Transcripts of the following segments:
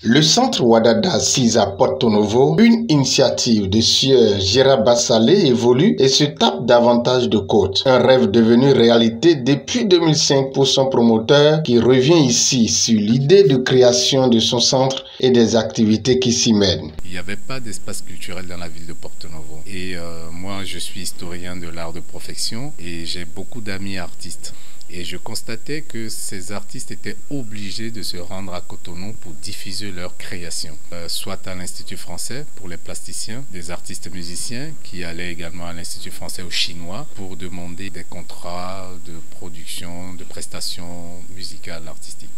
Le centre Wadada assise à Porto Novo, une initiative de sieur Gérard Bassalé, évolue et se tape davantage de côtes. Un rêve devenu réalité depuis 2005 pour son promoteur qui revient ici sur l'idée de création de son centre et des activités qui s'y mènent. Il n'y avait pas d'espace culturel dans la ville de Porto Novo. Et moi, je suis historien de l'art de profession et j'ai beaucoup d'amis artistes. Et je constatais que ces artistes étaient obligés de se rendre à Cotonou pour diffuser leurs créations. Soit à l'Institut français pour les plasticiens, des artistes musiciens qui allaient également à l'Institut français au chinois pour demander des contrats de production, de prestations musicales, artistiques.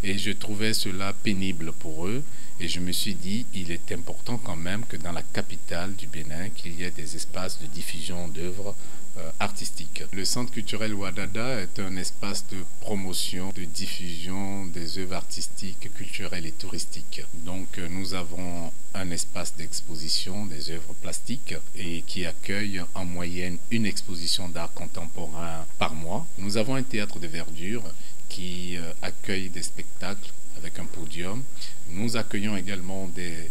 Et je trouvais cela pénible pour eux. Et je me suis dit, il est important quand même que dans la capitale du Bénin, qu'il y ait des espaces de diffusion d'œuvres artistiques. Le Centre culturel Wadada est un espace de promotion, de diffusion des œuvres artistiques, culturelles et touristiques. Donc nous avons un espace d'exposition des œuvres plastiques et qui accueille en moyenne une exposition d'art contemporain par mois. Nous avons un théâtre de verdure qui accueille des spectacles avec un podium. Nous accueillons également des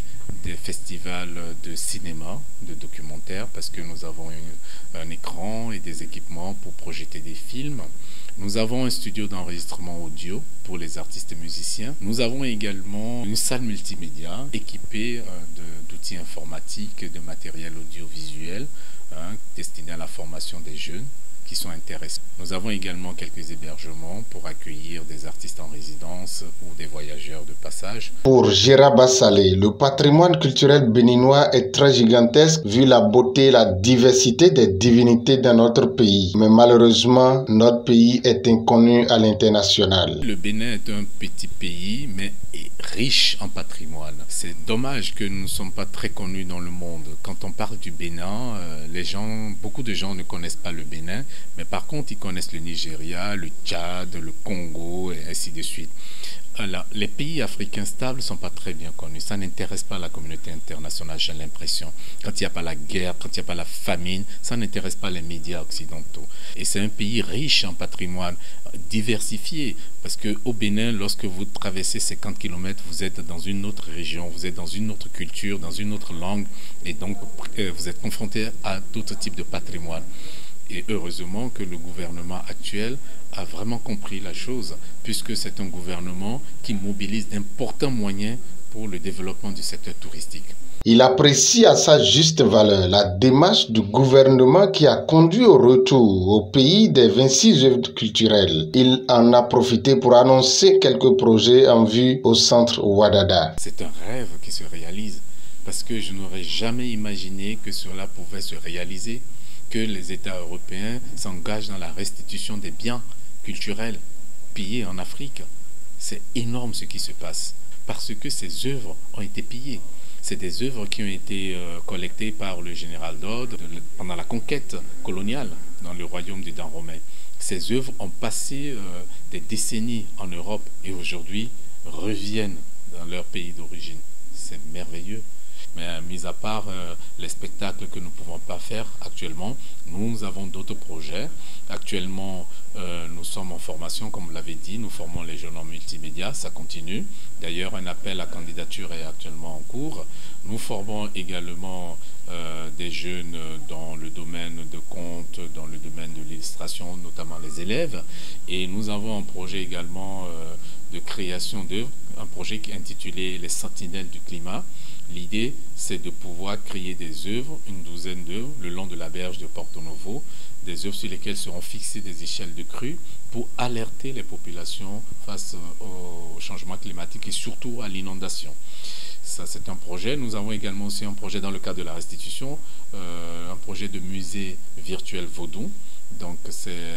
festivals de cinéma, de documentaires, parce que nous avons un écran et des équipements pour projeter des films. Nous avons un studio d'enregistrement audio pour les artistes et musiciens. Nous avons également une salle multimédia équipée d'outils informatiques, de matériel audiovisuel destiné à la formation des jeunes qui sont intéressés. Nous avons également quelques hébergements pour accueillir des artistes en résidence ou des voyageurs de passage. Pour Gérard Bassalé, le patrimoine culturel béninois est très gigantesque vu la beauté et la diversité des divinités dans notre pays. Mais malheureusement, notre pays est inconnu à l'international. Le Bénin est un petit pays, mais est riche en patrimoine. C'est dommage que nous ne sommes pas très connus dans le monde. Quand on parle du Bénin, beaucoup de gens ne connaissent pas le Bénin, mais par contre, ils connaissent le Nigeria, le Tchad, le Congo, et ainsi de suite. Alors, les pays africains stables ne sont pas très bien connus. Ça n'intéresse pas la communauté internationale, j'ai l'impression. Quand il n'y a pas la guerre, quand il n'y a pas la famine, ça n'intéresse pas les médias occidentaux. Et c'est un pays riche en patrimoine, diversifié. Parce qu'au Bénin, lorsque vous traversez 50 km, vous êtes dans une autre région, vous êtes dans une autre culture, dans une autre langue. Et donc, vous êtes confronté à d'autres types de patrimoine. Et heureusement que le gouvernement actuel a vraiment compris la chose, puisque c'est un gouvernement qui mobilise d'importants moyens pour le développement du secteur touristique. Il apprécie à sa juste valeur la démarche du gouvernement qui a conduit au retour au pays des 26 œuvres culturelles. Il en a profité pour annoncer quelques projets en vue au centre Wadada. C'est un rêve qui se réalise, parce que je n'aurais jamais imaginé que cela pouvait se réaliser, que les États européens s'engagent dans la restitution des biens culturels pillés en Afrique. C'est énorme ce qui se passe, parce que ces œuvres ont été pillées. C'est des œuvres qui ont été collectées par le général d'Aude pendant la conquête coloniale dans le royaume du Dahomey. Ces œuvres ont passé des décennies en Europe et aujourd'hui reviennent dans leur pays d'origine. C'est merveilleux. Mais mis à part les spectacles que nous ne pouvons pas faire actuellement, nous avons d'autres projets. Actuellement, nous sommes en formation, comme vous l'avez dit, nous formons les jeunes en multimédia, ça continue. D'ailleurs, un appel à candidature est actuellement en cours. Nous formons également des jeunes dans le domaine de contes, dans le domaine de l'illustration, notamment les élèves. Et nous avons un projet également de création d'œuvres, un projet qui est intitulé Les Sentinelles du climat. L'idée, c'est de pouvoir créer des œuvres, une douzaine d'œuvres, le long de la berge de Porto Novo, des œuvres sur lesquelles seront fixées des échelles de crue pour alerter les populations face au changement climatique et surtout à l'inondation. Ça, c'est un projet. Nous avons également aussi un projet dans le cadre de la restitution, un projet de musée virtuel vaudou. Donc c'est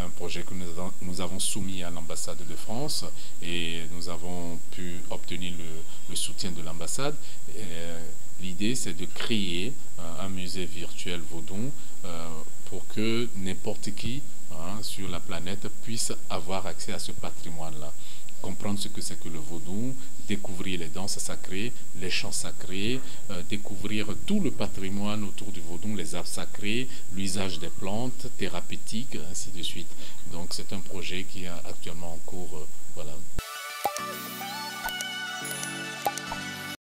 un projet que nous avons soumis à l'ambassade de France et nous avons pu obtenir le soutien de l'ambassade. L'idée, c'est de créer un musée virtuel vaudou pour que n'importe qui sur la planète puisse avoir accès à ce patrimoine-là. Comprendre ce que c'est que le vaudou, découvrir les danses sacrées, les chants sacrés, découvrir tout le patrimoine autour du vaudou, les arts sacrés, l'usage des plantes thérapeutiques, ainsi de suite. Donc c'est un projet qui est actuellement en cours. Voilà.